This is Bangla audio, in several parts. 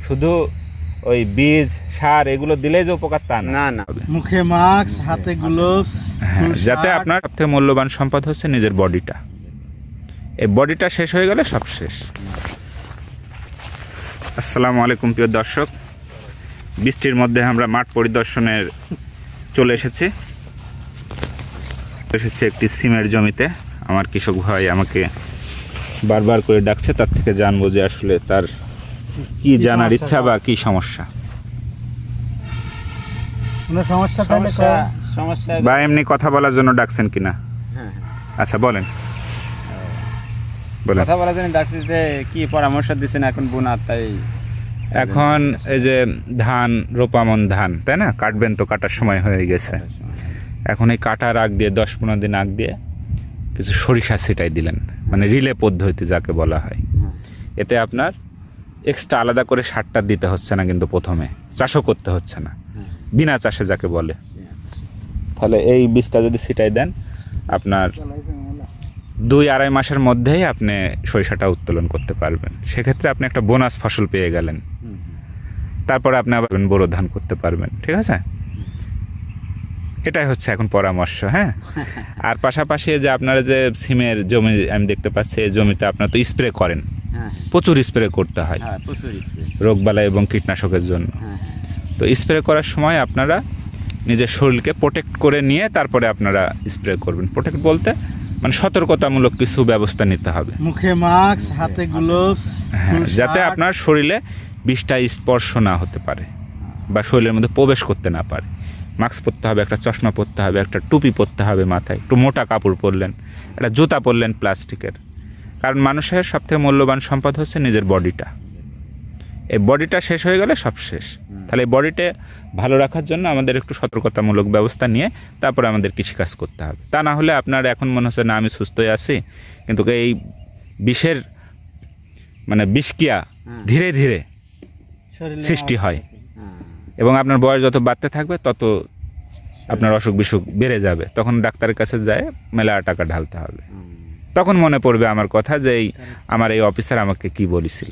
শুধু ওই বীজ সার এগুলো দিলেই যে উপকার তা না না, মুখে মাস্ক, হাতে গ্লোভস, যাতে আপনার সবথেকে মূল্যবান সম্পদ হচ্ছে নিজের বডিটা। এই বডিটা শেষ হয়ে গেলে সব শেষ। আসসালামু আলাইকুম প্রিয় দর্শক, বৃষ্টির মধ্যে আমরা মাঠ পরিদর্শনের চলে এসেছি একটি সিমের জমিতে। আমার কৃষক ভাই আমাকে বারবার করে ডাকছে, তার থেকে জানবো যে আসলে তার কি জানার ইচ্ছা বা কি সমস্যা। বা এমনি কথা বলার জন্য ডাকছেন কিনা? আচ্ছা বলেন। কথা বলার জন্য ডাকছি যে কি পরামর্শ দিচ্ছেন এখন বোনা? তাই এখন এই যে ধান রোপামন ধান, তাই না, কাটবেন তো, কাটার সময় হয়ে গেছে। এখন এই কাটার আগ দিয়ে 10-15 দিন আগ দিয়ে কিছু সরিষা ছিটাই দিলেন, মানে রিলে পদ্ধতি যাকে বলা হয়। এতে আপনার এক্সট্রা আলাদা করে সারটা দিতে হচ্ছে না, কিন্তু প্রথমে চাষও করতে হচ্ছে না, বিনা চাষে যাকে বলে। তাহলে এই বীজটা যদি ছিটাই দেন, আপনার 2-2.5 মাসের মধ্যেই আপনি সরিষাটা উত্তোলন করতে পারবেন। সেক্ষেত্রে আপনি একটা বোনাস ফসল পেয়ে গেলেন। তারপরে আপনি আবার বোরো ধান করতে পারবেন। ঠিক আছে, এটাই হচ্ছে এখন পরামর্শ। হ্যাঁ, আর পাশাপাশি যে আপনারা যে সিমের জমি আমি দেখতে পাচ্ছি, এই জমিতে আপনারা তো স্প্রে করেন, প্রচুর স্প্রে করতে হয় রোগবালাই এবং কীটনাশকের জন্য। তো স্প্রে করার সময় আপনারা নিজের শরীরকে প্রোটেক্ট করে নিয়ে তারপরে আপনারা স্প্রে করবেন। প্রোটেক্ট বলতে মানে সতর্কতামূলক কিছু ব্যবস্থা নিতে হবে। মুখে মাস্ক, হাতে গ্লোভস, যাতে আপনার শরীরে বিষটা স্পর্শ না হতে পারে বা শরীরের মধ্যে প্রবেশ করতে না পারে। মাস্ক পরতে হবে, একটা চশমা পরতে হবে, একটা টুপি পরতে হবে মাথায়, একটু মোটা কাপড় পরলেন, একটা জুতা পরলেন প্লাস্টিকের। কারণ মানুষের সবথেকে মূল্যবান সম্পদ হচ্ছে নিজের বডিটা। এই বডিটা শেষ হয়ে গেলে সব শেষ। তাহলে এই বডিটা ভালো রাখার জন্য আমাদের একটু সতর্কতামূলক ব্যবস্থা নিয়ে তারপরে আমাদের কৃষিকাজ করতে হবে। তা না হলে আপনার এখন মনে হচ্ছে না আমি সুস্থই আছি, কিন্তু এই বিষের মানে বিষক্রিয়া ধীরে ধীরে সৃষ্টি হয় এবং আপনার বয়স যত বাড়তে থাকবে তত আপনার অসুখ বিসুখ বেড়ে যাবে। তখন ডাক্তারের কাছে যায় মেলা টাকা ঢালতে হবে। তখন মনে পড়বে আমার কথা যে আমার এই অফিসার আমাকে কি বলেছিল।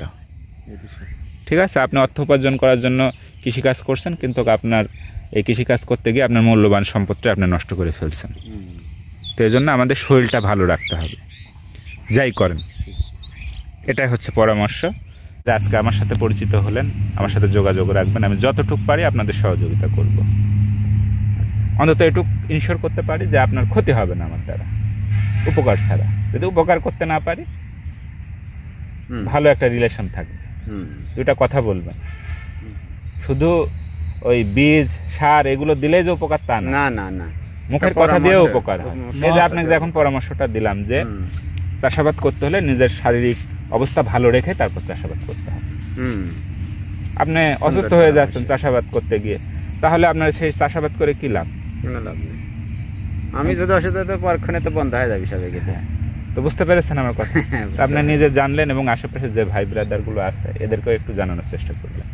ঠিক আছে, আপনি অর্থ উপার্জন করার জন্য কৃষিকাজ করছেন, কিন্তু আপনার এই কৃষিকাজ করতে গিয়ে আপনার মূল্যবান সম্পদটা আপনি নষ্ট করে ফেলছেন। তো এই জন্য আমাদের শরীরটা ভালো রাখতে হবে যাই করেন। এটাই হচ্ছে পরামর্শ। আজকে আমার সাথে পরিচিত হলেন, আমার সাথে যোগাযোগ রাখবেন। আমি যতটুকু পারি আপনাদের সহযোগিতা করব। অন্তত এটুকু ইনশিওর করতে পারি যে আপনার ক্ষতি হবে না আমার দ্বারা, উপকার ছাড়া। যদি উপকার করতে না পারি, ভালো একটা রিলেশন থাকবে, দুটা কথা বলবেন। শুধু ওই বীজ সার এগুলো দিলেই যে উপকার তা না, না না, মুখের কথা দিয়ে উপকার হয়। এই যে আপনাকে এখন পরামর্শটা দিলাম যে চাষাবাদ করতে হলে নিজের শারীরিক অবস্থা ভালো রেখে তারপর চাষাবাদ করতে হবে। আপনি অসুস্থ হয়ে যাচ্ছেন চাষাবাদ করতে গিয়ে, তাহলে আপনার সেই চাষাবাদ করে কি লাভ? আমি যদি অসুস্থ হতে পরক্ষণে তো বন্ধ হয়ে যাবে সবাইকে। তো বুঝতে পেরেছেন আমার কথা? আপনি নিজে জানলেন এবং আশেপাশে যে ভাই ব্রাদার গুলো আছে এদেরকেও একটু জানানোর চেষ্টা করবেন।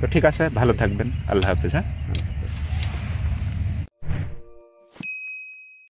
তো ঠিক আছে, ভালো থাকবেন। আল্লাহ হাফেজ। হ্যাঁ।